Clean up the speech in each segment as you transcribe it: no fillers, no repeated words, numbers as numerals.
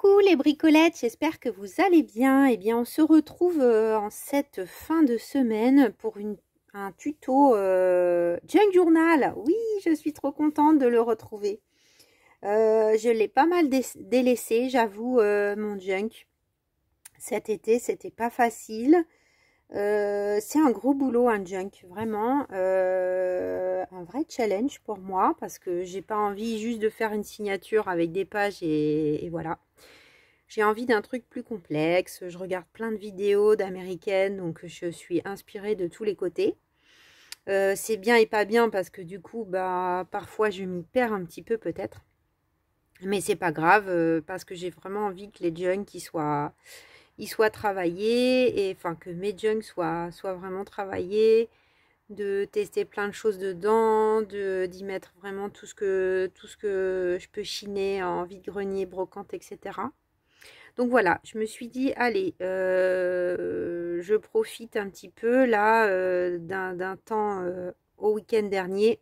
Coucou les bricolettes, j'espère que vous allez bien. Eh bien, on se retrouve en cette fin de semaine pour un tuto Junk Journal. Oui, je suis trop contente de le retrouver. Je l'ai pas mal délaissé, j'avoue, mon junk. Cet été, c'était pas facile. C'est un gros boulot, un junk, vraiment. Un vrai challenge pour moi parce que j'ai pas envie juste de faire une signature avec des pages et voilà. J'ai envie d'un truc plus complexe. Je regarde plein de vidéos d'américaines, donc je suis inspirée de tous les côtés. C'est bien et pas bien parce que du coup, bah, parfois je m'y perds un petit peu peut-être. Mais c'est pas grave parce que j'ai vraiment envie que les junks ils soient travaillés et enfin que mes junks soient vraiment travaillés, de tester plein de choses dedans, d'y mettre vraiment tout ce que je peux chiner en vide-grenier, brocante, etc. Donc voilà, je me suis dit, allez, je profite un petit peu là d'un temps au week-end dernier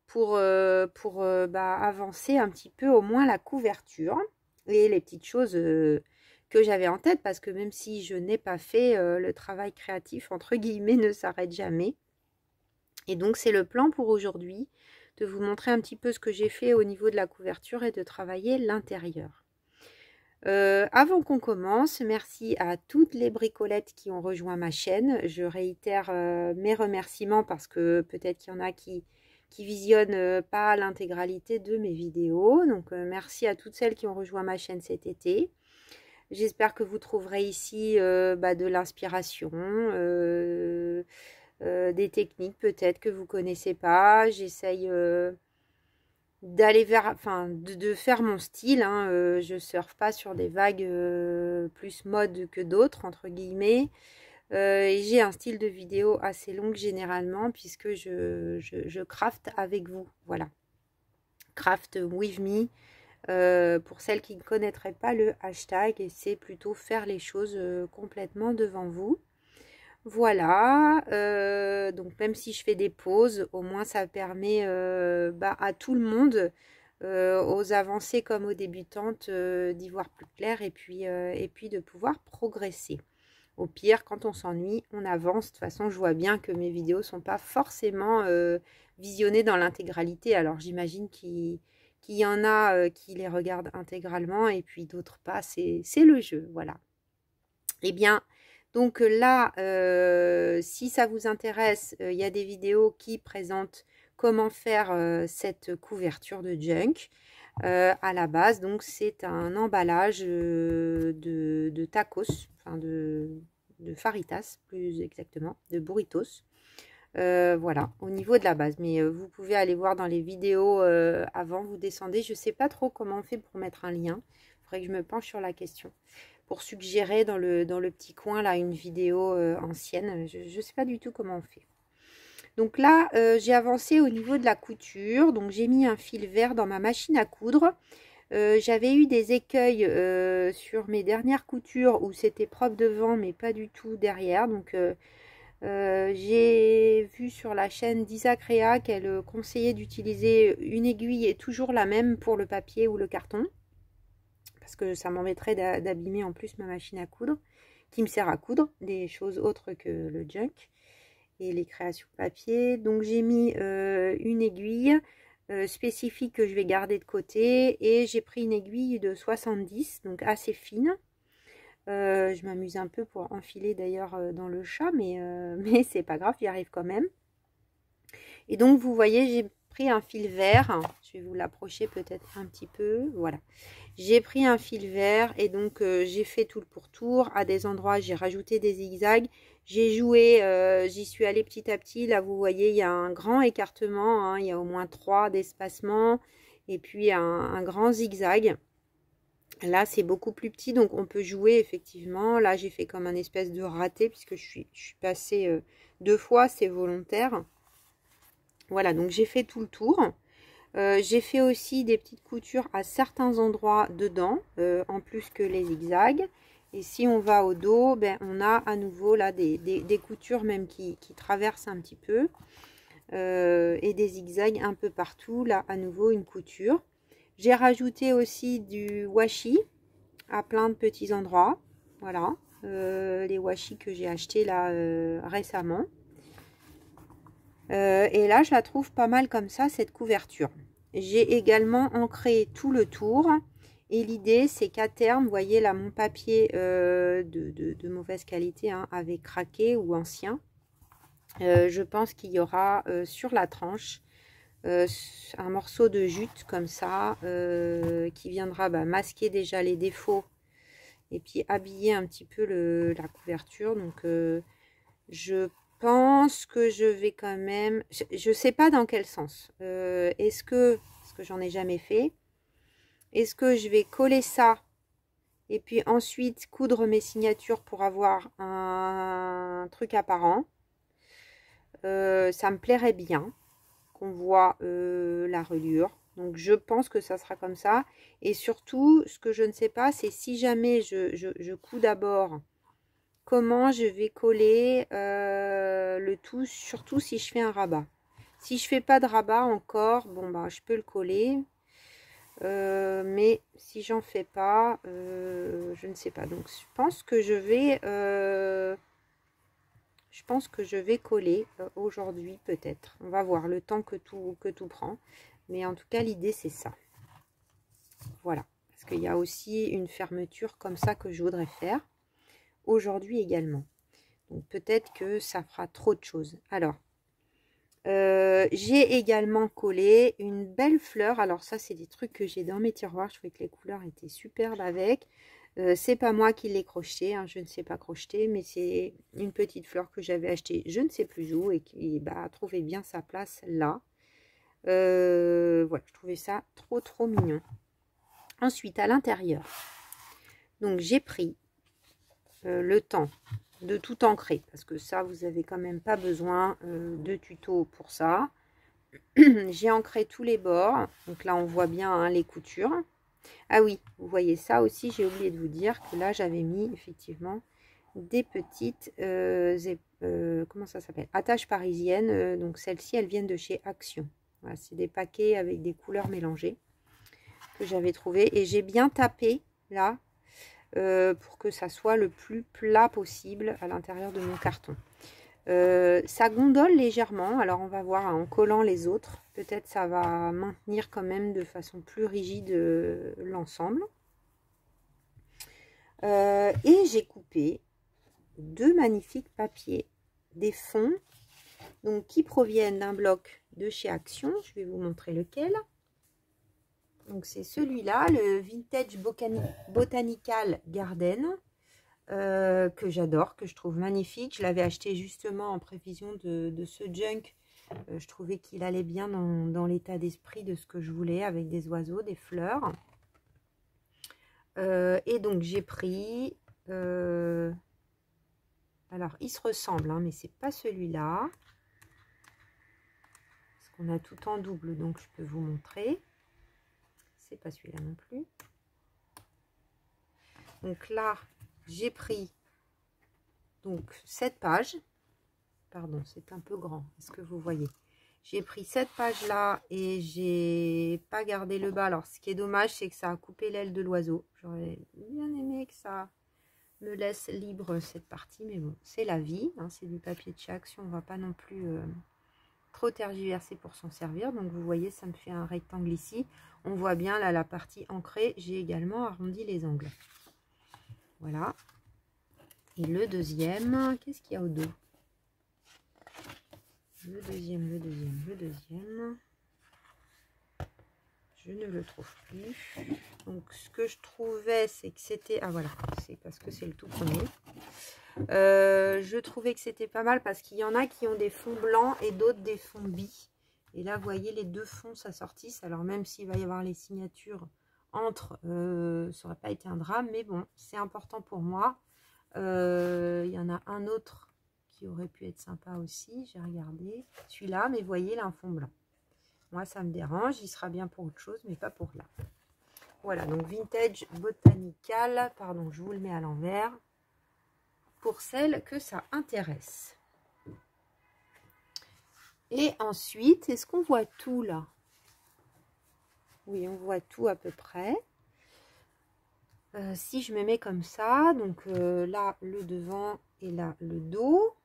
pour bah, avancer un petit peu au moins la couverture et les petites choses que j'avais en tête parce que même si je n'ai pas fait, le travail créatif entre guillemets ne s'arrête jamais. Et donc c'est le plan pour aujourd'hui, de vous montrer un petit peu ce que j'ai fait au niveau de la couverture et de travailler l'intérieur. Avant qu'on commence, merci à toutes les bricolettes qui ont rejoint ma chaîne. Je réitère mes remerciements parce que peut-être qu'il y en a qui visionnent pas l'intégralité de mes vidéos. Donc merci à toutes celles qui ont rejoint ma chaîne cet été. J'espère que vous trouverez ici bah, de l'inspiration, des techniques peut-être que vous connaissez pas. J'essaye d'aller vers, enfin, de faire mon style, hein. Je surfe pas sur des vagues plus mode que d'autres, entre guillemets. Et j'ai un style de vidéo assez long généralement, puisque je crafte avec vous. Voilà. Craft with me. Pour celles qui ne connaîtraient pas le hashtag, et c'est plutôt faire les choses complètement devant vous. Voilà, donc même si je fais des pauses, au moins ça permet bah, à tout le monde, aux avancées comme aux débutantes, d'y voir plus clair et puis de pouvoir progresser. Au pire, quand on s'ennuie, on avance. De toute façon, je vois bien que mes vidéos ne sont pas forcément visionnées dans l'intégralité. Alors j'imagine qu'il y en a qui les regardent intégralement et puis d'autres pas. C'est le jeu, voilà. Eh bien, donc là, si ça vous intéresse, il y a des vidéos qui présentent comment faire cette couverture de junk. À la base, donc c'est un emballage de tacos, enfin de faritas plus exactement, de burritos. Voilà, au niveau de la base. Mais vous pouvez aller voir dans les vidéos avant, vous descendez. Je ne sais pas trop comment on fait pour mettre un lien. Il faudrait que je me penche sur la question. Pour suggérer dans le petit coin là une vidéo ancienne. Je ne sais pas du tout comment on fait. Donc là, j'ai avancé au niveau de la couture. Donc j'ai mis un fil vert dans ma machine à coudre. J'avais eu des écueils sur mes dernières coutures où c'était propre devant mais pas du tout derrière. Donc j'ai vu sur la chaîne d'Isacréa qu'elle conseillait d'utiliser une aiguille et toujours la même pour le papier ou le carton. Parce que ça m'embêterait d'abîmer en plus ma machine à coudre, qui me sert à coudre des choses autres que le junk et les créations papier. Donc j'ai mis une aiguille spécifique que je vais garder de côté et j'ai pris une aiguille de 70, donc assez fine. Je m'amuse un peu pour enfiler d'ailleurs dans le chat, mais c'est pas grave, j'y arrive quand même. Et donc vous voyez, j'ai pris un fil vert, je vais vous l'approcher peut-être un petit peu, voilà. J'ai pris un fil vert et donc j'ai fait tout le pourtour. À des endroits, j'ai rajouté des zigzags. J'ai joué, j'y suis allée petit à petit. Là, vous voyez, il y a un grand écartement, hein, il y a au moins 3 d'espacement et puis un grand zigzag. Là, c'est beaucoup plus petit, donc on peut jouer effectivement. Là, j'ai fait comme un espèce de raté puisque je suis passée 2 fois, c'est volontaire. Voilà, donc j'ai fait tout le tour. J'ai fait aussi des petites coutures à certains endroits dedans, en plus que les zigzags. Et si on va au dos, ben, on a à nouveau là des coutures même qui traversent un petit peu. Et des zigzags un peu partout. Là, à nouveau, une couture. J'ai rajouté aussi du washi à plein de petits endroits. Voilà, les washi que j'ai acheté là récemment. Et là, je la trouve pas mal comme ça, cette couverture. J'ai également ancré tout le tour. Et l'idée, c'est qu'à terme, vous voyez là, mon papier de mauvaise qualité hein, avait craqué ou ancien. Je pense qu'il y aura sur la tranche un morceau de jute comme ça qui viendra masquer déjà les défauts et puis habiller un petit peu la couverture. Donc, je pense que je vais quand même... Je ne sais pas dans quel sens. Est-ce que... Parce que j'en ai jamais fait. Est-ce que je vais coller ça et puis ensuite coudre mes signatures pour avoir un truc apparent? Ça me plairait bien qu'on voit la reliure. Donc je pense que ça sera comme ça. Et surtout, ce que je ne sais pas, c'est si jamais je couds d'abord, comment je vais coller le tout, surtout si je fais un rabat. Si je fais pas de rabat encore, bon bah je peux le coller. Mais si j'en fais pas, je ne sais pas. Donc je pense que je vais coller aujourd'hui peut-être. On va voir le temps que tout prend. Mais en tout cas, l'idée c'est ça. Voilà. Parce qu'il y a aussi une fermeture comme ça que je voudrais faire aujourd'hui également. Donc peut-être que ça fera trop de choses. Alors, j'ai également collé une belle fleur. Alors ça, c'est des trucs que j'ai dans mes tiroirs. Je trouvais que les couleurs étaient superbes avec. C'est pas moi qui l'ai crocheté, hein, je ne sais pas crocheter, mais c'est une petite fleur que j'avais achetée je ne sais plus où et qui a trouvé bien sa place là. Voilà, je trouvais ça trop mignon. Ensuite, à l'intérieur, donc j'ai pris le temps de tout ancrer, parce que ça, vous avez quand même pas besoin de tuto pour ça. J'ai ancré tous les bords, donc là on voit bien hein, les coutures. Ah oui, vous voyez ça aussi, j'ai oublié de vous dire que là j'avais mis effectivement des petites comment ça s'appelle, attaches parisiennes. Donc celles-ci elles viennent de chez Action. Voilà, c'est des paquets avec des couleurs mélangées que j'avais trouvé et j'ai bien tapé là pour que ça soit le plus plat possible à l'intérieur de mon carton. Ça gondole légèrement, alors on va voir en collant les autres, peut-être ça va maintenir quand même de façon plus rigide l'ensemble. Et j'ai coupé deux magnifiques papiers, des fonds donc qui proviennent d'un bloc de chez Action. Je vais vous montrer lequel. Donc c'est celui-là, le Vintage Botanical Garden. Que j'adore, que je trouve magnifique. Je l'avais acheté justement en prévision de ce junk. Je trouvais qu'il allait bien dans l'état d'esprit de ce que je voulais, avec des oiseaux, des fleurs. Et donc j'ai pris... alors il se ressemble, hein, mais c'est pas celui-là. Parce qu'on a tout en double, donc je peux vous montrer. C'est pas celui-là non plus. Donc là... J'ai pris donc cette page, pardon, c'est un peu grand, est-ce que vous voyez? J'ai pris cette page là et j'ai pas gardé le bas. Alors ce qui est dommage, c'est que ça a coupé l'aile de l'oiseau. J'aurais bien aimé que ça me laisse libre cette partie, mais bon, c'est la vie, hein, c'est du papier de chez Action, on va pas non plus trop tergiverser pour s'en servir. Donc vous voyez, ça me fait un rectangle ici. On voit bien là la partie ancrée. J'ai également arrondi les angles. Voilà. Et le deuxième, qu'est-ce qu'il y a au dos? Le deuxième. Je ne le trouve plus. Donc, ce que je trouvais, c'est que c'était... Ah, voilà. C'est parce que c'est le tout premier. Je trouvais que c'était pas mal parce qu'il y en a qui ont des fonds blancs et d'autres des fonds bis. Et là, vous voyez, les deux fonds s'assortissent. Alors, même s'il va y avoir les signatures entre, ça n'aurait pas été un drame. Mais bon, c'est important pour moi. Il y en a un autre qui aurait pu être sympa aussi, j'ai regardé celui-là, mais vous voyez, il a un fond blanc. Moi ça me dérange, il sera bien pour autre chose mais pas pour là. Voilà, donc Vintage Botanical, pardon, je vous le mets à l'envers pour celles que ça intéresse. Et ensuite, est-ce qu'on voit tout là? Oui, on voit tout à peu près. Si je me mets comme ça, donc là le devant et là le dos.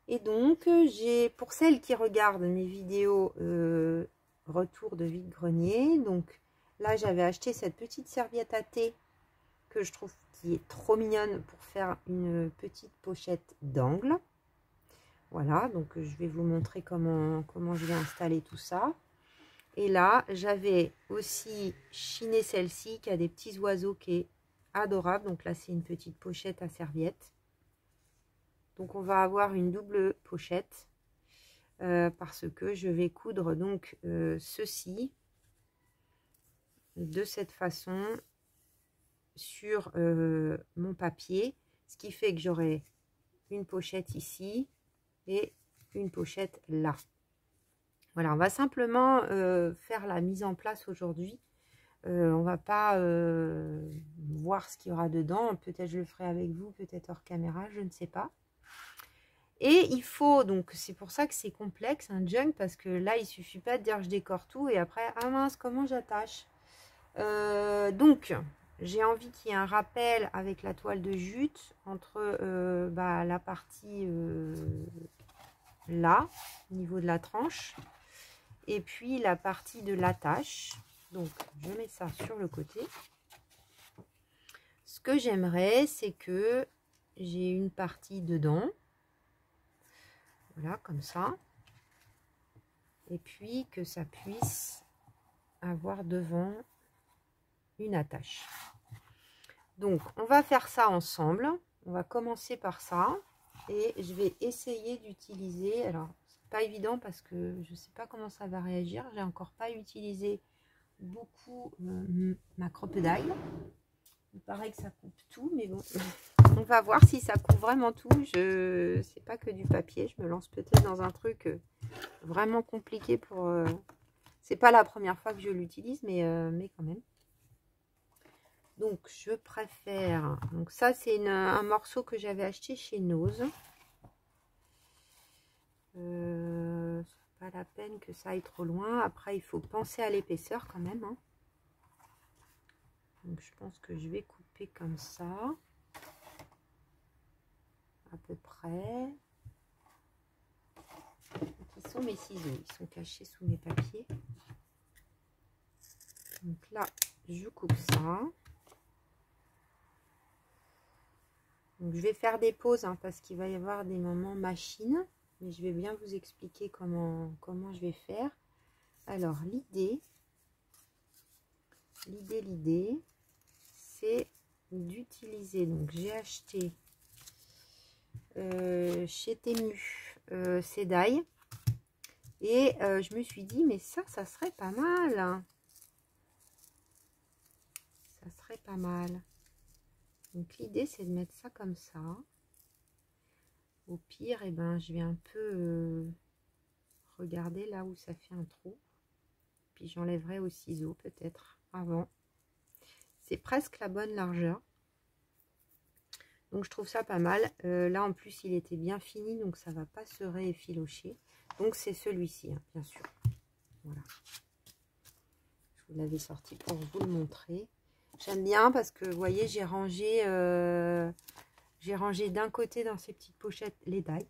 Et donc j'ai, pour celles qui regardent mes vidéos retour de vide-grenier, donc là j'avais acheté cette petite serviette à thé que je trouve qui est trop mignonne pour faire une petite pochette d'angle. Voilà, donc je vais vous montrer comment je vais installer tout ça. Et là, j'avais aussi chiné celle-ci qui a des petits oiseaux qui est adorable. Donc là, c'est une petite pochette à serviette. Donc on va avoir une double pochette parce que je vais coudre donc ceci de cette façon sur mon papier. Ce qui fait que j'aurai une pochette ici et une pochette là. Voilà, on va simplement faire la mise en place aujourd'hui. On va pas voir ce qu'il y aura dedans. Peut-être je le ferai avec vous, peut-être hors caméra, je ne sais pas. Et il faut, donc c'est pour ça que c'est complexe un junk, parce que là il suffit pas de dire je décore tout et après ah mince comment j'attache. Donc j'ai envie qu'il y ait un rappel avec la toile de jute entre la partie là au niveau de la tranche et puis la partie de l'attache. Donc je mets ça sur le côté. Ce que j'aimerais, c'est que j'ai une partie dedans, voilà, comme ça, et puis que ça puisse avoir devant une attache. Donc on va faire ça ensemble. On va commencer par ça et je vais essayer d'utiliser, alors c'est pas évident parce que je sais pas comment ça va réagir, j'ai encore pas utilisé beaucoup ma crocodile. Il paraît que ça coupe tout, mais bon, on va voir si ça coupe vraiment tout. Je sais pas que du papier, je me lance peut-être dans un truc vraiment compliqué pour... C'est pas la première fois que je l'utilise, mais quand même. Donc je préfère... Donc ça c'est un morceau que j'avais acheté chez Nose. C'est pas la peine que ça aille trop loin. Après il faut penser à l'épaisseur quand même, hein. Donc je pense que je vais couper comme ça, à peu près. Qui sont mes ciseaux? Ils sont cachés sous mes papiers. Donc là, je coupe ça. Donc je vais faire des pauses hein, parce qu'il va y avoir des moments machine, mais je vais bien vous expliquer comment je vais faire. Alors l'idée, c'est d'utiliser, donc j'ai acheté chez Temu ces die et je me suis dit mais ça serait pas mal, hein. Ça serait pas mal. Donc l'idée c'est de mettre ça comme ça. Au pire, et ben je vais un peu regarder là où ça fait un trou, puis j'enlèverai au ciseau peut-être avant. C'est presque la bonne largeur. Donc je trouve ça pas mal. Là en plus il était bien fini, donc ça va pas se réeffilocher. Donc c'est celui-ci, hein, bien sûr. Voilà. Je vous l'avais sorti pour vous le montrer. J'aime bien parce que vous voyez j'ai rangé d'un côté dans ces petites pochettes les die.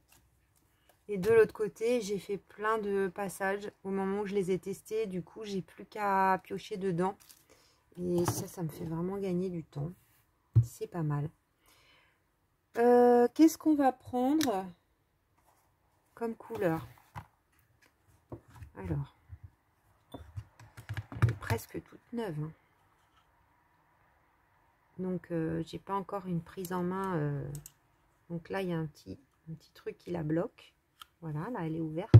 Et de l'autre côté j'ai fait plein de passages au moment où je les ai testés. Du coup j'ai plus qu'à piocher dedans. Et ça me fait vraiment gagner du temps. C'est pas mal. Qu'est-ce qu'on va prendre comme couleur? Alors, elle est presque toute neuve. Hein. Donc, j'ai pas encore une prise en main. Donc là, il y a un petit truc qui la bloque. Voilà, là, elle est ouverte.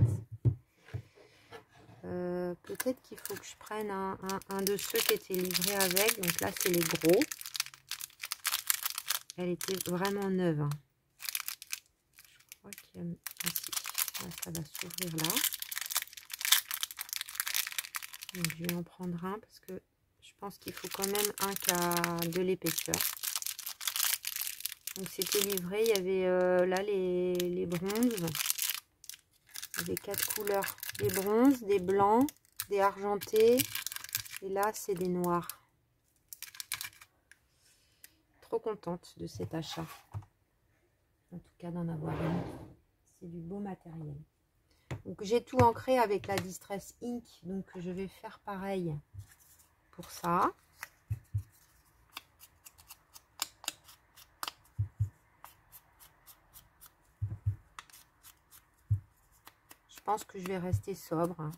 Peut-être qu'il faut que je prenne un de ceux qui étaient livrés avec. Donc là, c'est les gros. Elle était vraiment neuve. Hein. Je crois qu'il y a... Là, ça va s'ouvrir là. Donc, je vais en prendre un parce que je pense qu'il faut quand même un qui a de l'épaisseur. Donc, c'était livré. Il y avait là les bronzes. Il y avait 4 couleurs. Des bronzes, des blancs, des argentés Et là, c'est des noirs. Trop contente de cet achat. En tout cas, d'en avoir une. C'est du beau matériel. Donc, j'ai tout ancré avec la Distress Ink. Donc, je vais faire pareil pour ça. Je pense que je vais rester sobre.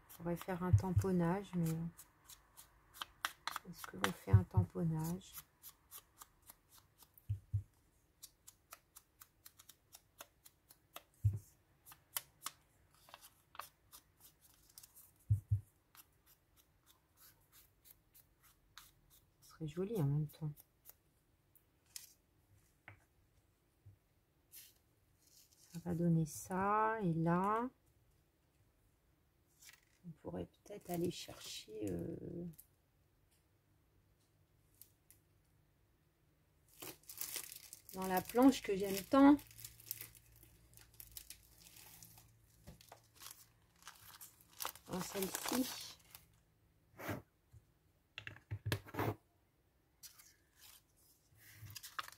Je pourrais faire un tamponnage, mais est-ce que l'on fait un tamponnage? Ce serait joli en même temps. Ça va donner ça, et là, on pourrait peut-être aller chercher... dans la planche que j'aime tant. Dans celle-ci.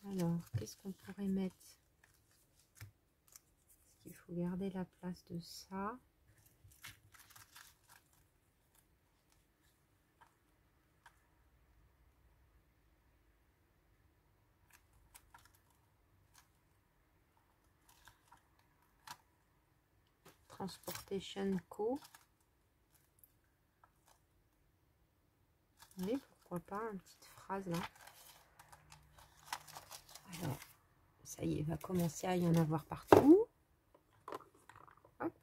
Alors, qu'est-ce qu'on pourrait mettre? Est-ce qu'il faut garder la place de ça? Transportation Co. Oui, pourquoi pas, une petite phrase là. Alors, ça y est, il va commencer à y en avoir partout. Hop.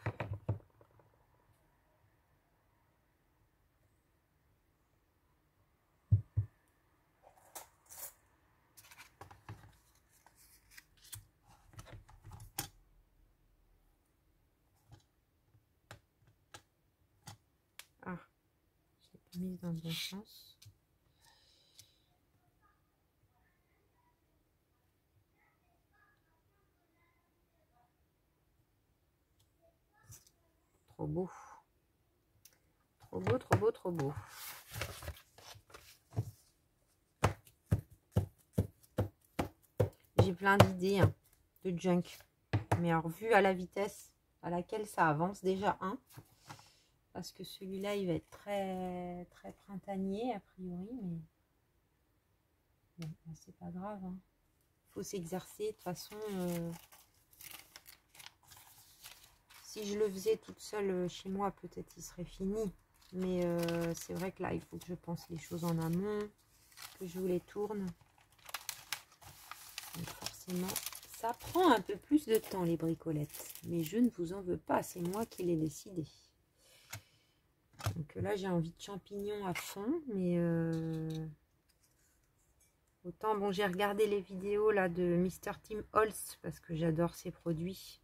Ah, j'ai pas mis dans le bon sens. Trop beau. Trop beau, trop beau, trop beau. J'ai plein d'idées hein, de junk. Mais alors, vu à la vitesse à laquelle ça avance, déjà parce que celui-là, il va être très, très printanier, a priori. Mais bon, c'est pas grave. Hein. Faut s'exercer. De toute façon, si je le faisais toute seule chez moi, peut-être il serait fini. Mais c'est vrai que là, il faut que je pense les choses en amont, que je vous les tourne. Donc forcément, ça prend un peu plus de temps, les bricolettes. Mais je ne vous en veux pas, c'est moi qui l'ai décidé. Donc là, j'ai envie de champignons à fond, mais autant, bon, j'ai regardé les vidéos là de Mr. Tim Holtz parce que j'adore ses produits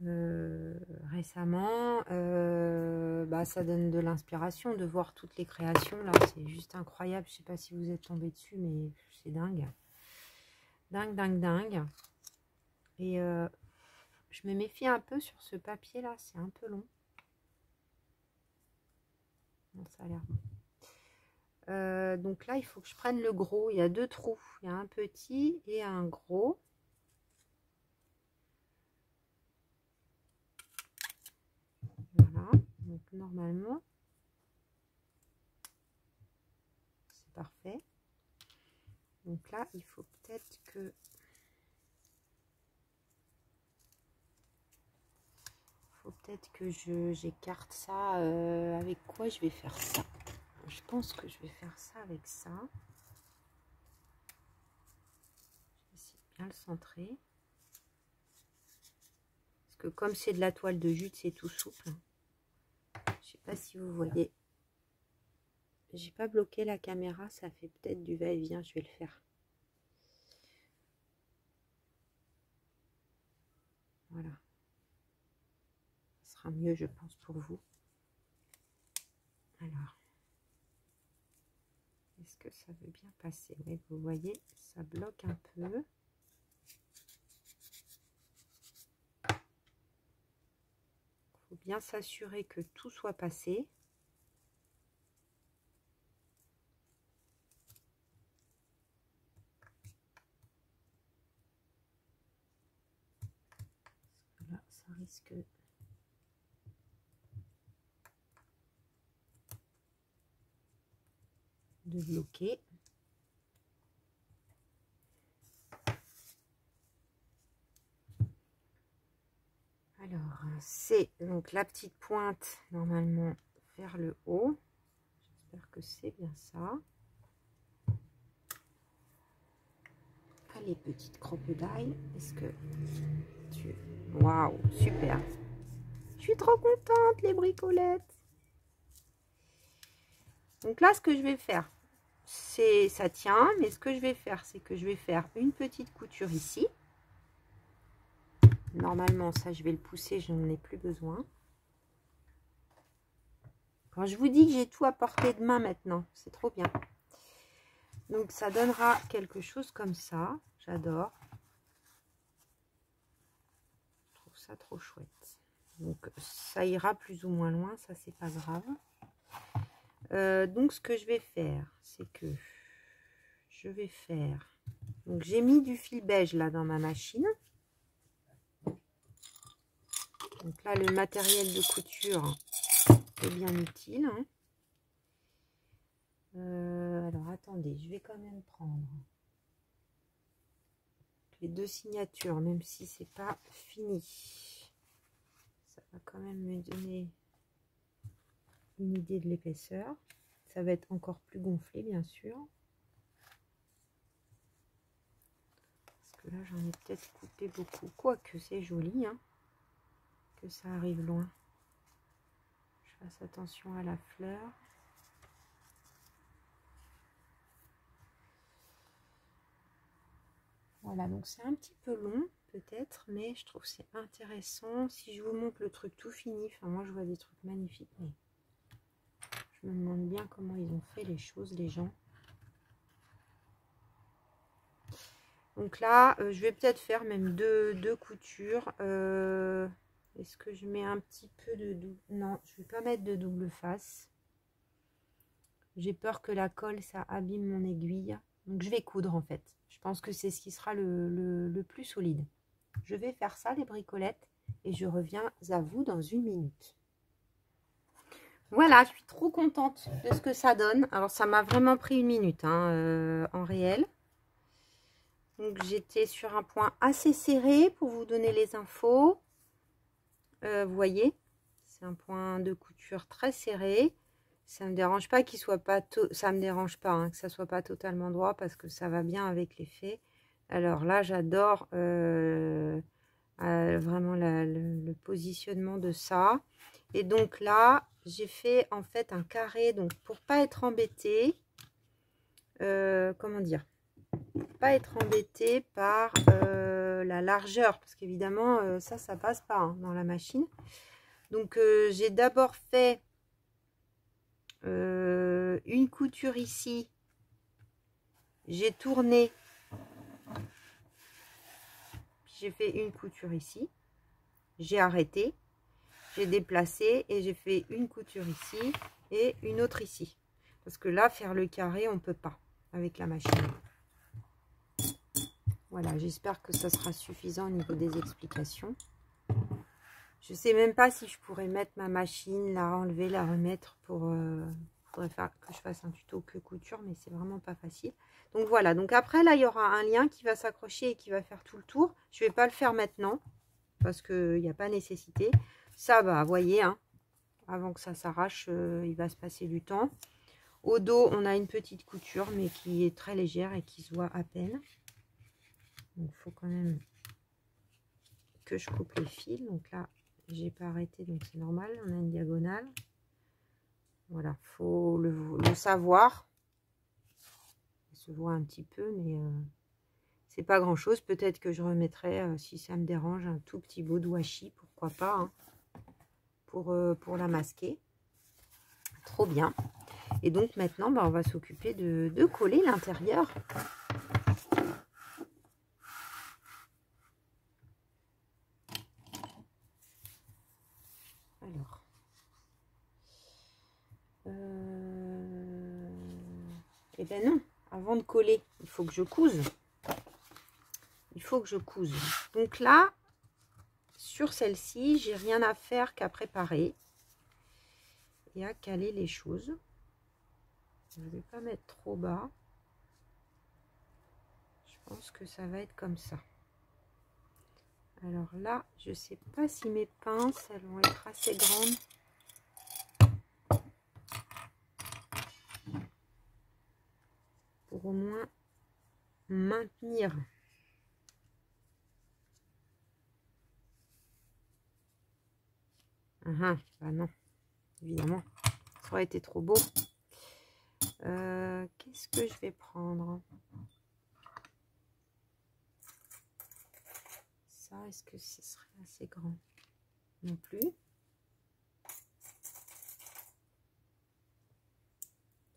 récemment. Bah, ça donne de l'inspiration de voir toutes les créations là, c'est juste incroyable. Je sais pas si vous êtes tombé dessus, mais c'est dingue. Dingue, dingue, dingue. Et je me méfie un peu sur ce papier là, c'est un peu long. Bon, ça a l'air bon. Donc là, il faut que je prenne le gros. Il y a deux trous. Il y a un petit et un gros. Voilà. Donc normalement, c'est parfait. Donc là, il faut peut-être que... j'écarte ça. Avec quoi je vais faire ça? Je pense que je vais faire ça avec ça. Je vais essayer de bien le centrer. Parce que comme c'est de la toile de jute, c'est tout souple. Je sais pas si vous voyez. J'ai pas bloqué la caméra, ça fait peut-être du va-et-vient, je vais le faire. Voilà. Ce sera mieux, je pense, pour vous. Alors. Est-ce que ça veut bien passer? Oui, vous voyez, ça bloque un peu. Il faut bien s'assurer que tout soit passé. ça risque de bloquer. Alors, c'est donc la petite pointe normalement vers le haut. J'espère que c'est bien ça. Allez, petite crocodile, est-ce que tu... Waouh, super. Je suis trop contente, les bricolettes. Donc là, ce que je vais faire, c'est... Ça tient, mais ce que je vais faire, c'est que je vais faire une petite couture ici. Normalement, ça, je vais le pousser, je n'en ai plus besoin. Quand je vous dis que j'ai tout à portée de main maintenant, c'est trop bien. Donc, ça donnera quelque chose comme ça. J'adore. Je trouve ça trop chouette. Donc, ça ira plus ou moins loin, ça, c'est pas grave. Donc, ce que je vais faire, c'est que je vais faire... Donc, j'ai mis du fil beige, là, dans ma machine. Donc là, le matériel de couture est bien utile. Hein. Alors, attendez, je vais quand même prendre les deux signatures, même si c'est pas fini. Ça va quand même me donner une idée de l'épaisseur. Ça va être encore plus gonflé, bien sûr. Parce que là, j'en ai peut-être coupé beaucoup. Quoique, c'est joli, hein. Que ça arrive loin. Je fasse attention à la fleur. Voilà, donc c'est un petit peu long peut-être, mais je trouve que c'est intéressant. Si je vous montre le truc tout fini, enfin moi je vois des trucs magnifiques, mais je me demande bien comment ils ont fait les choses, les gens. Donc là, je vais peut-être faire même deux coutures. Est-ce que je mets un petit peu de double? Non, je ne vais pas mettre de double face. J'ai peur que la colle, ça abîme mon aiguille. Donc je vais coudre en fait. Je pense que c'est ce qui sera le plus solide. Je vais faire ça, les bricolettes, et je reviens à vous dans une minute. Voilà, je suis trop contente de ce que ça donne. Alors ça m'a vraiment pris une minute hein, en réel. Donc j'étais sur un point assez serré pour vous donner les infos. Vous voyez, c'est un point de couture très serré. Ça me dérange pas qu'il soit pas ça me dérange pas hein, que ça soit pas totalement droit parce que ça va bien avec l'effet. Alors là, j'adore vraiment le positionnement de ça. Et donc là, j'ai fait en fait un carré. Donc pour pas être embêté, comment dire, pas être embêté par la largeur parce qu'évidemment ça passe pas hein, dans la machine. Donc j'ai d'abord fait une couture ici, j'ai tourné, j'ai fait une couture ici, j'ai arrêté, j'ai déplacé et j'ai fait une couture ici et une autre ici parce que là faire le carré on peut pas avec la machine. Voilà, j'espère que ça sera suffisant au niveau des explications. Je sais même pas si je pourrais mettre ma machine, la enlever, la remettre pour faudrait faire que je fasse un tuto que couture, mais c'est vraiment pas facile. Donc voilà, donc après là il y aura un lien qui va s'accrocher et qui va faire tout le tour. Je vais pas le faire maintenant parce qu'il n'y a pas nécessité. Ça va, vous voyez, hein, avant que ça s'arrache, il va se passer du temps. Au dos, on a une petite couture, mais qui est très légère et qui se voit à peine. Donc il faut quand même que je coupe les fils. Donc là, j'ai pas arrêté, donc c'est normal. On a une diagonale. Voilà, faut le savoir. Ça se voit un petit peu, mais c'est pas grand chose. Peut-être que je remettrai, si ça me dérange, un tout petit bout de washi, pourquoi pas, hein, pour la masquer. Trop bien. Et donc maintenant, bah, on va s'occuper de coller l'intérieur. Alors. Eh ben non, avant de coller, il faut que je couse. Il faut que je couse. Donc là, sur celle-ci, j'ai rien à faire qu'à préparer et à caler les choses. Je ne vais pas mettre trop bas. Je pense que ça va être comme ça. Alors là, je ne sais pas si mes pinces, elles vont être assez grandes. Pour au moins maintenir. Bah non, évidemment, ça aurait été trop beau. Qu'est-ce que je vais prendre? Ça, est-ce que ce serait assez grand? Non plus.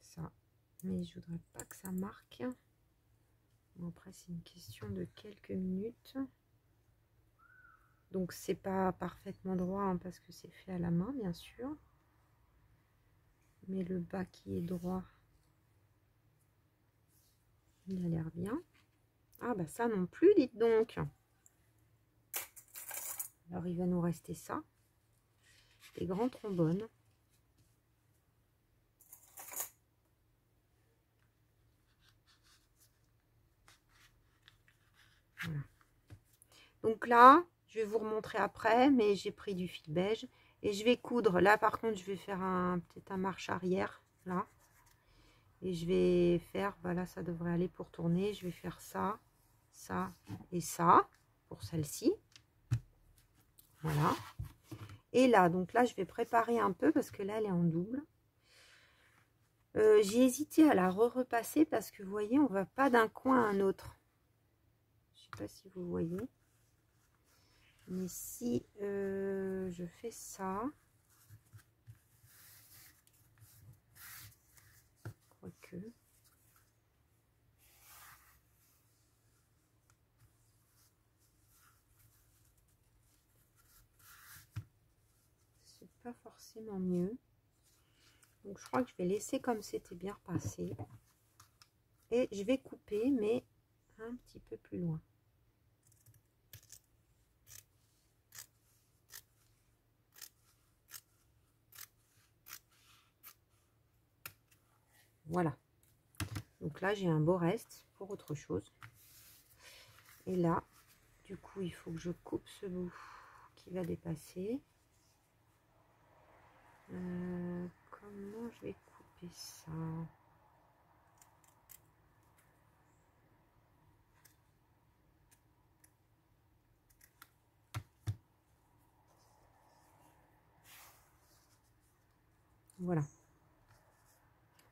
Ça, mais je voudrais pas que ça marque. Bon, après, c'est une question de quelques minutes. Donc, c'est pas parfaitement droit hein, parce que c'est fait à la main, bien sûr. Mais le bas qui est droit, il a l'air bien. Ah, bah ça non plus, dites donc. Alors, il va nous rester ça. Les grands trombones. Voilà. Donc là, je vais vous remontrer après, mais j'ai pris du fil beige. Et je vais coudre. Là, par contre, je vais faire peut-être un marche arrière, là. Et je vais faire, bah là, ça devrait aller pour tourner. Je vais faire ça, ça et ça pour celle-ci. Voilà. Et là, donc là, je vais préparer un peu parce que là, elle est en double. J'ai hésité à la repasser parce que vous voyez, on va pas d'un coin à un autre. Je sais pas si vous voyez. Mais si je fais ça, quoique. C'est pas forcément mieux. Donc je crois que je vais laisser comme c'était bien repassé. Et je vais couper, mais un petit peu plus loin. Voilà. Donc là, j'ai un beau reste pour autre chose. Et là, du coup, il faut que je coupe ce bout qui va dépasser. Comment je vais couper ça? Voilà.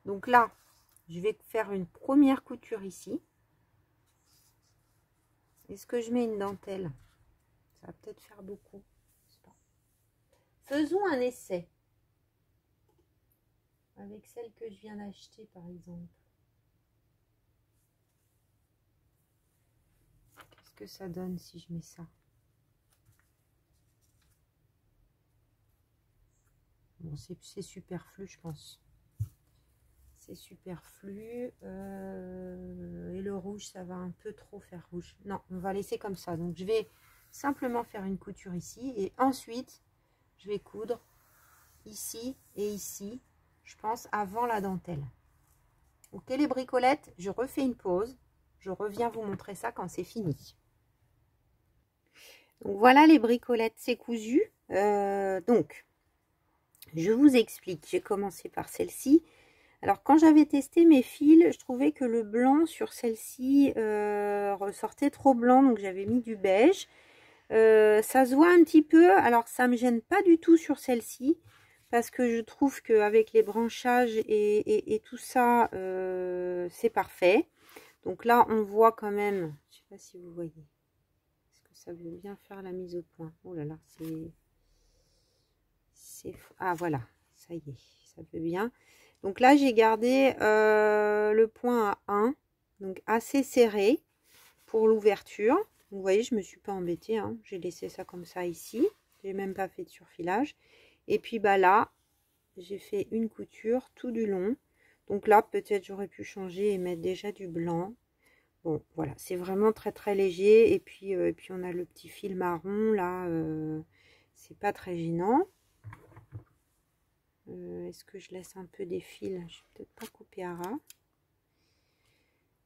Donc là, je vais faire une première couture ici. Est-ce que je mets une dentelle? Ça va peut-être faire beaucoup. Faisons un essai. Avec celle que je viens d'acheter, par exemple. Qu'est-ce que ça donne si je mets ça? Bon, c'est superflu, je pense. C'est superflu. Et le rouge, ça va un peu trop faire rouge. Non, on va laisser comme ça. Donc, je vais simplement faire une couture ici. Et ensuite, je vais coudre ici et ici, je pense, avant la dentelle. Ok, les bricolettes, je refais une pause. Je reviens vous montrer ça quand c'est fini. Donc, voilà les bricolettes, c'est cousu. Donc, je vous explique. J'ai commencé par celle-ci. Alors, quand j'avais testé mes fils, je trouvais que le blanc sur celle-ci ressortait trop blanc. Donc, j'avais mis du beige. Ça se voit un petit peu. Alors, ça ne me gêne pas du tout sur celle-ci. Parce que je trouve qu'avec les branchages et tout ça, c'est parfait. Donc là, on voit quand même... Je ne sais pas si vous voyez. Est-ce que ça veut bien faire la mise au point? Oh là là, c'est... Ah, voilà. Ça y est, ça veut bien. Donc là, j'ai gardé le point à 1, donc assez serré pour l'ouverture. Vous voyez, je ne me suis pas embêtée, hein. J'ai laissé ça comme ça ici. J'ai même pas fait de surfilage. Et puis bah là, j'ai fait une couture tout du long. Donc là, peut-être j'aurais pu changer et mettre déjà du blanc. Bon, voilà, c'est vraiment très très léger. Et puis on a le petit fil marron là, c'est pas très gênant. Est-ce que je laisse un peu des fils? Je vais peut-être pas couper à ras.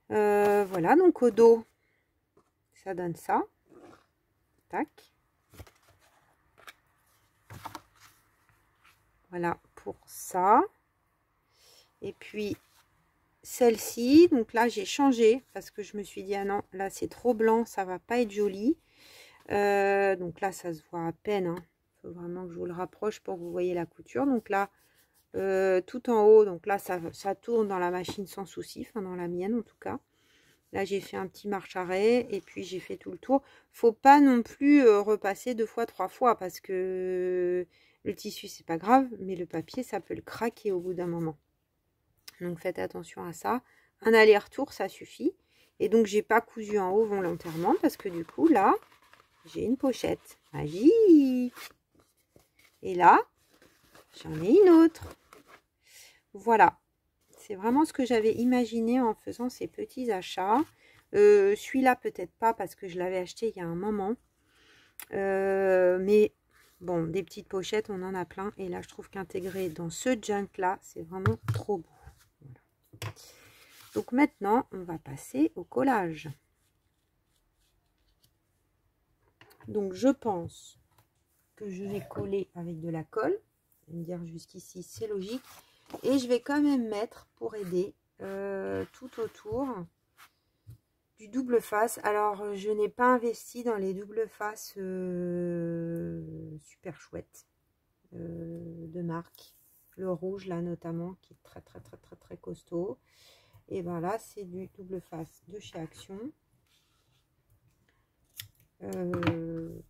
Voilà, donc au dos, ça donne ça. Tac. Voilà pour ça. Et puis celle-ci, donc là j'ai changé parce que je me suis dit ah non, là c'est trop blanc, ça va pas être joli. Donc là ça se voit à peine, hein. Faut vraiment que je vous le rapproche pour que vous voyez la couture. Donc là tout en haut, donc là ça tourne dans la machine sans souci, enfin dans la mienne en tout cas. Là j'ai fait un petit marche-arrêt et puis j'ai fait tout le tour. Faut pas non plus repasser 2 fois 3 fois parce que le tissu c'est pas grave, mais le papier ça peut le craquer au bout d'un moment. Donc faites attention à ça. Un aller-retour ça suffit. Et donc j'ai pas cousu en haut volontairement parce que du coup là j'ai une pochette magique. Et là j'en ai une autre. Voilà. C'est vraiment ce que j'avais imaginé en faisant ces petits achats. Celui-là, peut-être pas parce que je l'avais acheté il y a un moment. Mais bon, des petites pochettes, on en a plein. Et là, je trouve qu'intégrer dans ce junk-là, c'est vraiment trop beau. Voilà. Donc maintenant, on va passer au collage. Donc, je pense que je vais coller avec de la colle. Vous allez me dire jusqu'ici, c'est logique. Et je vais quand même mettre, pour aider, tout autour du double face. Alors, je n'ai pas investi dans les doubles faces super chouettes de marque. Le rouge, là, notamment, qui est très, très, très, très, très costaud. Et ben là, c'est du double face de chez Action. On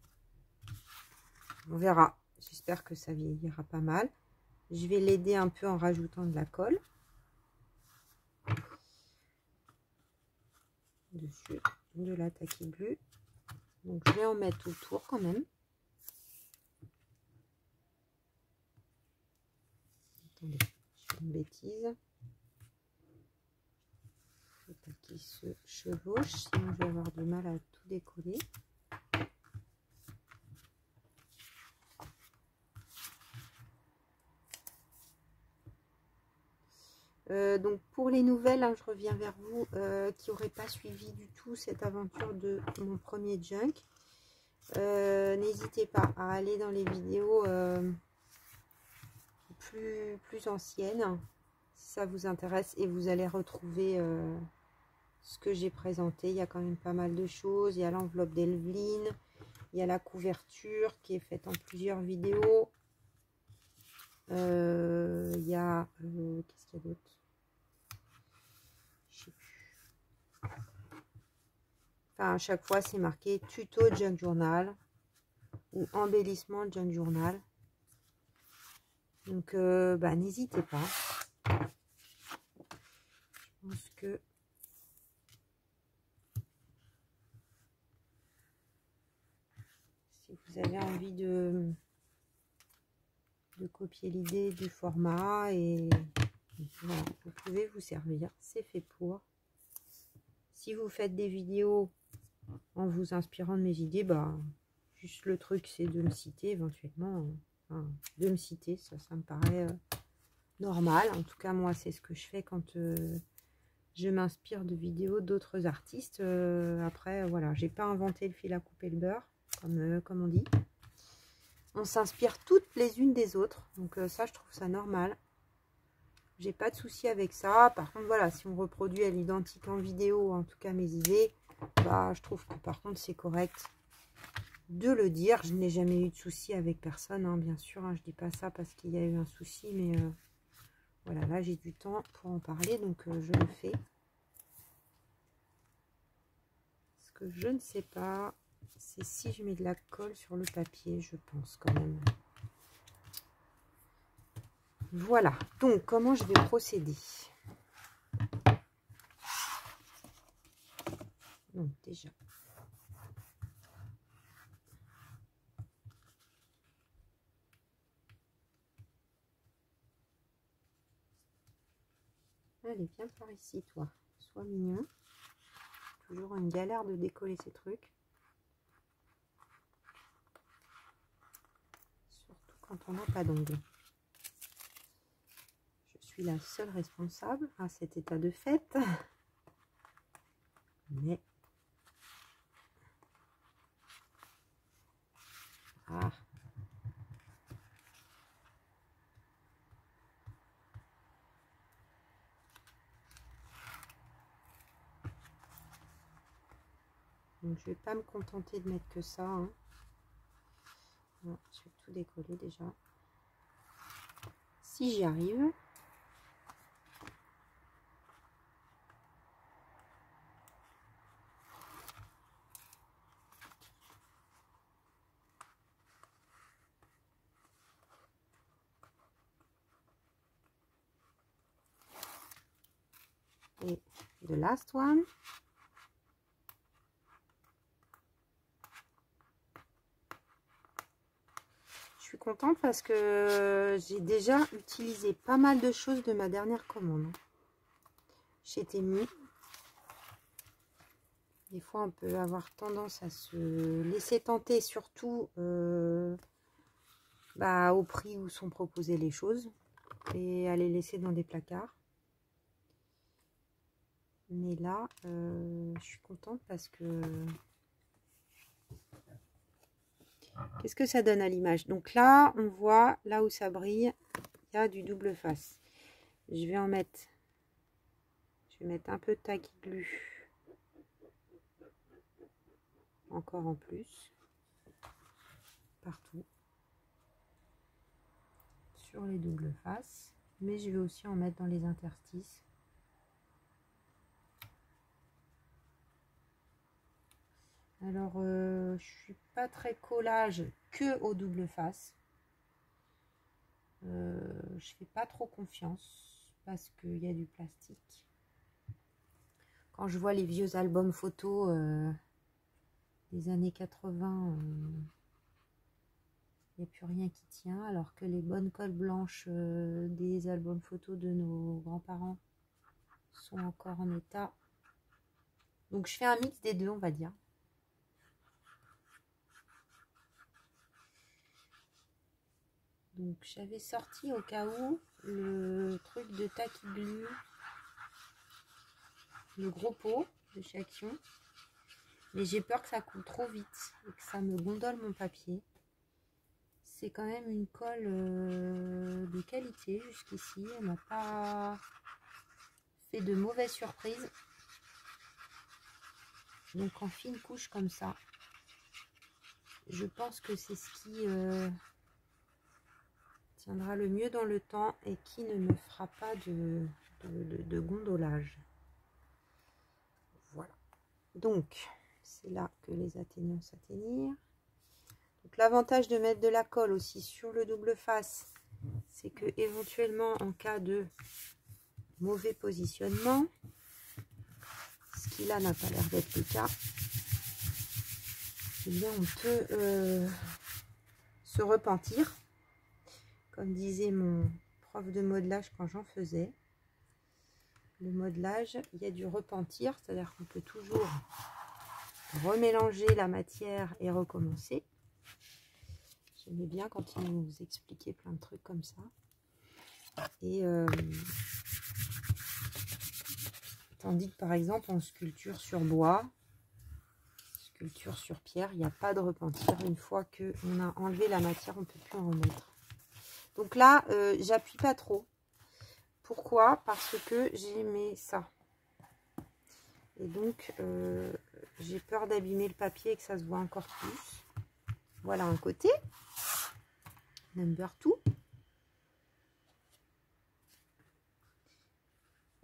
verra. J'espère que ça vieillira pas mal. Je vais l'aider un peu en rajoutant de la colle dessus, de la taquille bleue. Donc je vais en mettre tout le tour quand même. Attendez, je fais une bêtise. Le taquille se chevauche, sinon je vais avoir du mal à tout décoller. Donc pour les nouvelles, hein, je reviens vers vous qui n'auraient pas suivi du tout cette aventure de mon premier junk. N'hésitez pas à aller dans les vidéos plus anciennes si ça vous intéresse et vous allez retrouver ce que j'ai présenté. Il y a quand même pas mal de choses. Il y a l'enveloppe d'Elveline, il y a la couverture qui est faite en plusieurs vidéos. Il y a qu'est-ce qu'il y a d'autre? Enfin, à chaque fois, c'est marqué tuto junk journal ou embellissement junk journal. Donc, bah, n'hésitez pas. Je pense que si vous avez envie de copier l'idée du format et voilà, vous pouvez vous servir. C'est fait pour. Si vous faites des vidéos en vous inspirant de mes idées, bah, juste le truc, c'est de me citer éventuellement. Enfin, de me citer, ça me paraît normal. En tout cas, moi, c'est ce que je fais quand je m'inspire de vidéos d'autres artistes. Après, voilà, j'ai pas inventé le fil à couper le beurre, comme on dit. On s'inspire toutes les unes des autres. Donc ça, je trouve ça normal. J'ai pas de souci avec ça. Par contre, voilà, si on reproduit à l'identique en vidéo, en tout cas mes idées, bah, je trouve que par contre, c'est correct de le dire. Je n'ai jamais eu de souci avec personne, hein, bien sûr. Hein, je dis pas ça parce qu'il y a eu un souci, mais voilà, là, j'ai du temps pour en parler, donc je le fais. Ce que je ne sais pas, c'est si je mets de la colle sur le papier, je pense quand même. Voilà, donc comment je vais procéder? Donc déjà, allez, viens par ici, toi, sois mignon. Toujours une galère de décoller ces trucs. Surtout quand on n'a pas d'ongles. Je suis la seule responsable à cet état de fait. Mais... Ah. Donc je vais pas me contenter de mettre que ça. Hein. Bon, je vais tout décoller déjà. Si j'y arrive. Et the last one. Je suis contente parce que j'ai déjà utilisé pas mal de choses de ma dernière commande. Chez Temu. Des fois, on peut avoir tendance à se laisser tenter, surtout au prix où sont proposées les choses, et à les laisser dans des placards. Mais là, je suis contente parce que... Qu'est-ce que ça donne à l'image? Donc là, on voit, là où ça brille, il y a du double face. Je vais en mettre... Je vais mettre un peu de tacky glue. Encore en plus. Partout. Sur les doubles faces. Mais je vais aussi en mettre dans les interstices. Alors, je suis pas très collage que au double face. Je fais pas trop confiance parce qu'il y a du plastique. Quand je vois les vieux albums photos des années 80, il n'y a plus rien qui tient. Alors que les bonnes colles blanches des albums photos de nos grands-parents sont encore en état. Donc, je fais un mix des deux, on va dire. Donc j'avais sorti au cas où le truc de tacky glue, le gros pot de chez Action, mais j'ai peur que ça coule trop vite et que ça me gondole mon papier. C'est quand même une colle de qualité jusqu'ici, on n'a pas fait de mauvaises surprises. Donc en fine couche comme ça, je pense que c'est ce qui tiendra le mieux dans le temps et qui ne me fera pas de gondolage. Voilà. Donc, c'est là que les atteignants s'atteignirent. Donc, l'avantage de mettre de la colle aussi sur le double face, c'est que éventuellement, en cas de mauvais positionnement, ce qui là n'a pas l'air d'être le cas, eh bien, on peut se repentir. Comme disait mon prof de modelage quand j'en faisais, le modelage, il y a du repentir, c'est-à-dire qu'on peut toujours remélanger la matière et recommencer. J'aimais bien quand il nous expliquait plein de trucs comme ça. Et tandis que par exemple en sculpture sur bois, sculpture sur pierre, il n'y a pas de repentir. Une fois qu'on a enlevé la matière, on ne peut plus en remettre. Donc là, j'appuie pas trop. Pourquoi? Parce que j'ai mis ça. Et donc, j'ai peur d'abîmer le papier et que ça se voit encore plus. Voilà un côté. Number 2.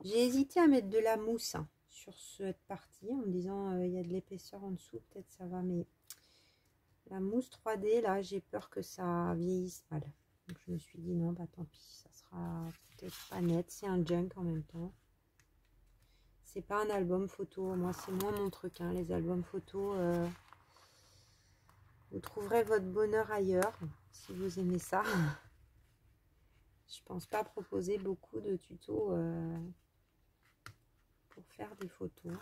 J'ai hésité à mettre de la mousse sur cette partie en me disant il y a de l'épaisseur en dessous, peut-être ça va. Mais la mousse 3D, là, j'ai peur que ça vieillisse mal. Donc je me suis dit non, bah tant pis, ça sera peut-être pas net. C'est un junk en même temps. C'est pas un album photo. Moi, c'est moins mon truc, hein, les albums photos. Vous trouverez votre bonheur ailleurs si vous aimez ça. Je pense pas proposer beaucoup de tutos pour faire des photos.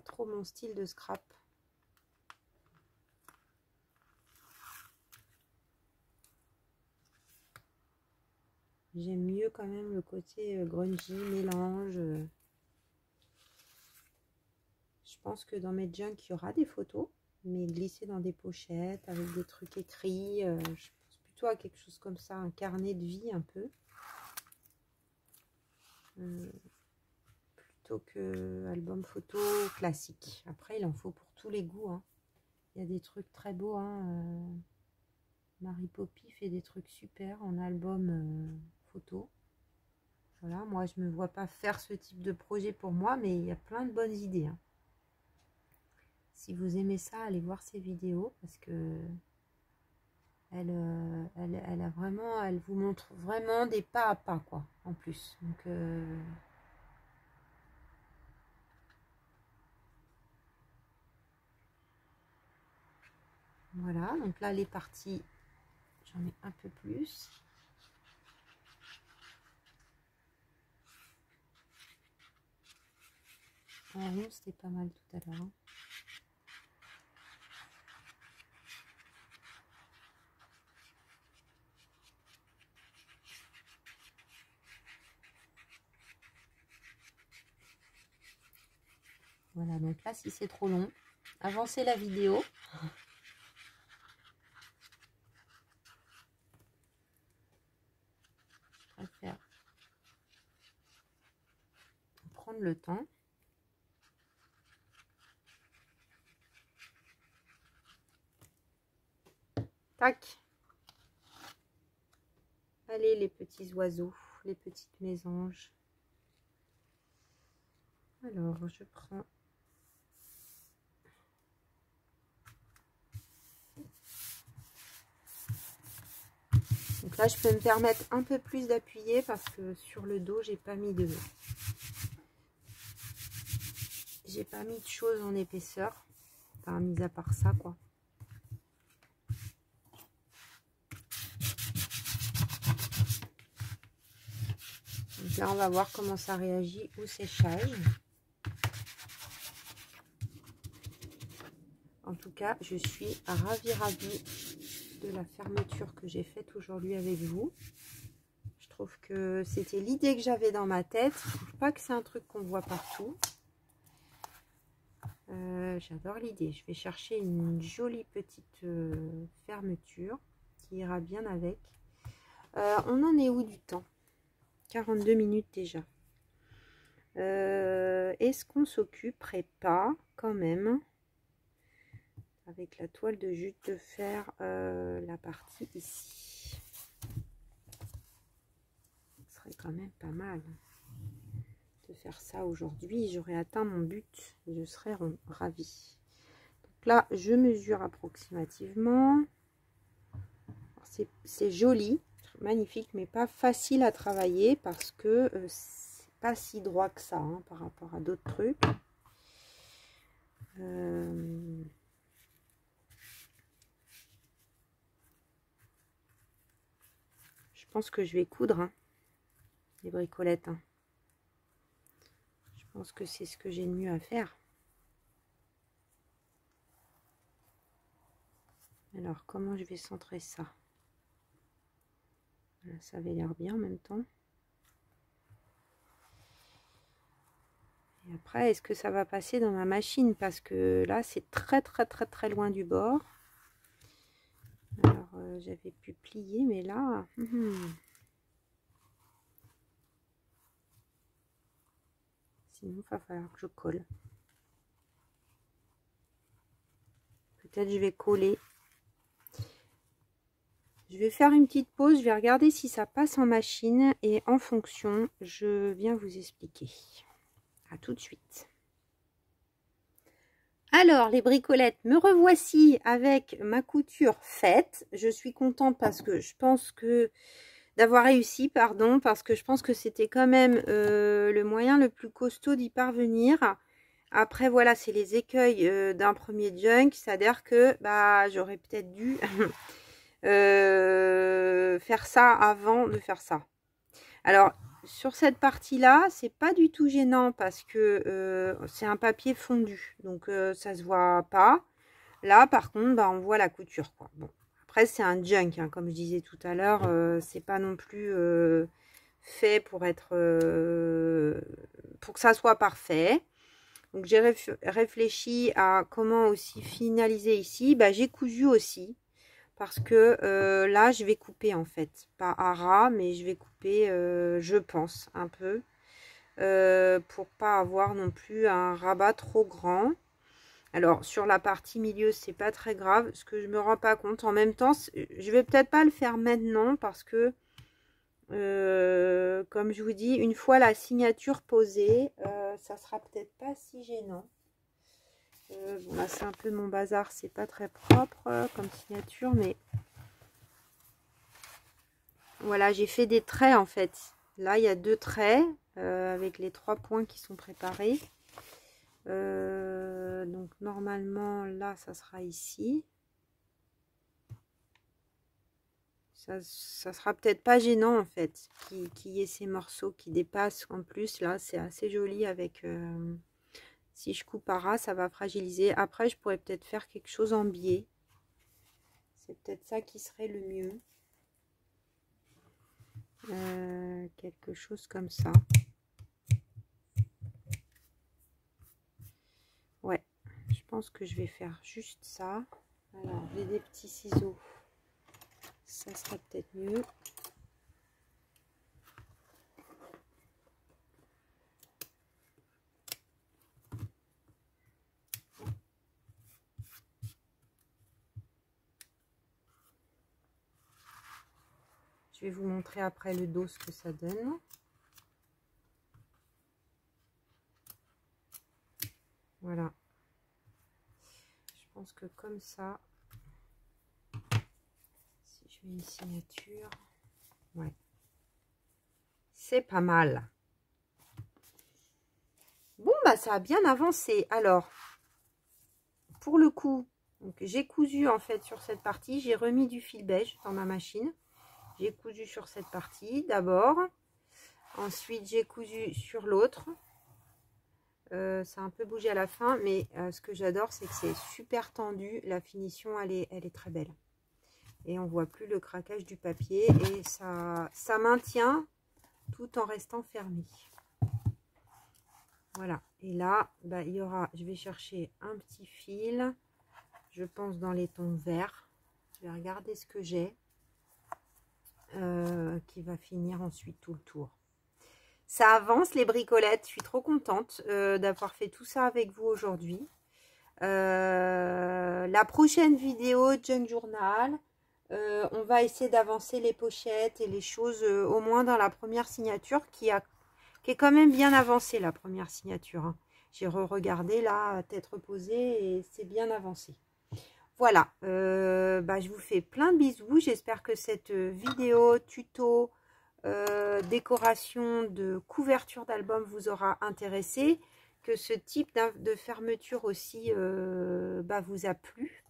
trop mon style de scrap. J'aime mieux quand même le côté grungy, mélange. Je pense que dans mes junk, il y aura des photos, mais glissées dans des pochettes avec des trucs écrits. Je pense plutôt à quelque chose comme ça, un carnet de vie un peu. Plutôt que album photo classique. Après, il en faut pour tous les goûts. Hein. Il y a des trucs très beaux. Hein. Marie Poppy fait des trucs super en album photo. Voilà, moi, je me vois pas faire ce type de projet pour moi, mais il y a plein de bonnes idées. Hein. Si vous aimez ça, allez voir ses vidéos parce que elle a vraiment, elle vous montre vraiment des pas à pas, quoi, en plus. Donc, voilà, donc là, les parties, j'en ai un peu plus. En rond, c'était pas mal tout à l'heure. Hein. Voilà, donc là, si c'est trop long, avancez la vidéo. Je préfère prendre le temps. Tac. Allez, les petits oiseaux, les petites mésanges. Alors, je prends... Donc là, je peux me permettre un peu plus d'appuyer parce que sur le dos, j'ai pas mis de choses en épaisseur. Enfin, mis à part ça, quoi. Donc là, on va voir comment ça réagit au séchage. En tout cas, je suis ravie de la fermeture que j'ai faite aujourd'hui avec vous. Je trouve que c'était l'idée que j'avais dans ma tête. Je trouve pas que c'est un truc qu'on voit partout. J'adore l'idée. Je vais chercher une jolie petite fermeture qui ira bien avec. On en est où du temps? 42 minutes déjà. Est-ce qu'on s'occuperait pas quand même avec la toile de jute de faire la partie ici? Ce serait quand même pas mal de faire ça aujourd'hui. J'aurais atteint mon but, je serais ravie. Donc là, je mesure approximativement. C'est joli, magnifique, mais pas facile à travailler parce que c'est pas si droit que ça hein, par rapport à d'autres trucs. Je pense que je vais coudre hein, les bricolettes. Hein. Je pense que c'est ce que j'ai de mieux à faire. Alors, comment je vais centrer ça? Voilà, ça avait l'air bien en même temps. Et après, est-ce que ça va passer dans ma machine? Parce que là, c'est très loin du bord. Alors, j'avais pu plier, mais là... Sinon, il va falloir que je colle. Peut-être je vais coller. Je vais faire une petite pause. Je vais regarder si ça passe en machine. Et en fonction, je viens vous expliquer. À tout de suite. Alors, les bricolettes, me revoici avec ma couture faite. Je suis contente parce que je pense que... d'avoir réussi, pardon, parce que je pense que c'était quand même le moyen le plus costaud d'y parvenir. Après, voilà, c'est les écueils d'un premier junk. C'est-à-dire que bah, j'aurais peut-être dû faire ça avant de faire ça. Alors, sur cette partie-là, c'est pas du tout gênant parce que c'est un papier fondu. Donc, ça se voit pas. Là, par contre, bah, on voit la couture, quoi. Bon, après, c'est un junk, hein, comme je disais tout à l'heure. C'est pas non plus fait pour être... pour que ça soit parfait. Donc, j'ai réfléchi à comment aussi finaliser ici. Bah, j'ai cousu aussi. Parce que là, je vais couper, en fait. Pas à ras, mais je vais couper, je pense, un peu. Pour pas avoir non plus un rabat trop grand. Alors, sur la partie milieu, c'est pas très grave. Ce que je me rends pas compte. En même temps, je vais peut-être pas le faire maintenant parce que, comme je vous dis, une fois la signature posée, ça sera peut-être pas si gênant. Bon, là, c'est un peu mon bazar. C'est pas très propre comme signature, mais voilà, j'ai fait des traits en fait. Là, il y a 2 traits avec les 3 points qui sont préparés. Donc normalement là ça sera ici, ça sera peut-être pas gênant en fait qu'il y ait ces morceaux qui dépassent. En plus là c'est assez joli avec si je coupe à ras ça va fragiliser. Après je pourrais peut-être faire quelque chose en biais, c'est peut-être ça qui serait le mieux, quelque chose comme ça. Ouais, je pense que je vais faire juste ça. Alors, j'ai des petits ciseaux. Ça sera peut-être mieux. Je vais vous montrer après le dos ce que ça donne. Voilà. Je pense que comme ça, si je mets une signature, ouais, c'est pas mal. Bon, bah ça a bien avancé. Alors, pour le coup, j'ai cousu en fait sur cette partie. J'ai remis du fil beige dans ma machine. J'ai cousu sur cette partie d'abord. Ensuite, j'ai cousu sur l'autre. Ça a un peu bougé à la fin, mais ce que j'adore, c'est que c'est super tendu. La finition, elle est très belle. Et on voit plus le craquage du papier. Et ça maintient tout en restant fermé. Voilà. Et là, bah, il y aura, je vais chercher un petit fil. Je pense dans les tons verts. Je vais regarder ce que j'ai. Qui va finir ensuite tout le tour. Ça avance les bricolettes. Je suis trop contente d'avoir fait tout ça avec vous aujourd'hui. La prochaine vidéo Junk Journal, on va essayer d'avancer les pochettes et les choses au moins dans la première signature qui est quand même bien avancée, la première signature. Hein. J'ai re-regardé là, tête reposée, et c'est bien avancé. Voilà, bah, je vous fais plein de bisous. J'espère que cette vidéo tuto décoration de couverture d'album vous aura intéressé, que ce type de fermeture aussi bah, vous a plu.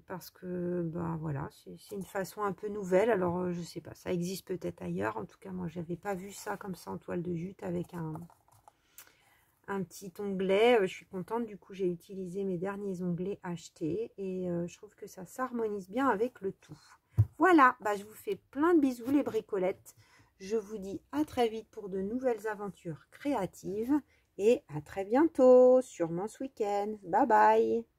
Parce que bah voilà, c'est une façon un peu nouvelle. Alors je sais pas, ça existe peut-être ailleurs. En tout cas, moi j'avais pas vu ça comme ça en toile de jute avec un petit onglet. Je suis contente, du coup j'ai utilisé mes derniers onglets achetés et je trouve que ça s'harmonise bien avec le tout. Voilà, bah, je vous fais plein de bisous les bricolettes. Je vous dis à très vite pour de nouvelles aventures créatives et à très bientôt, sûrement ce week-end. Bye bye.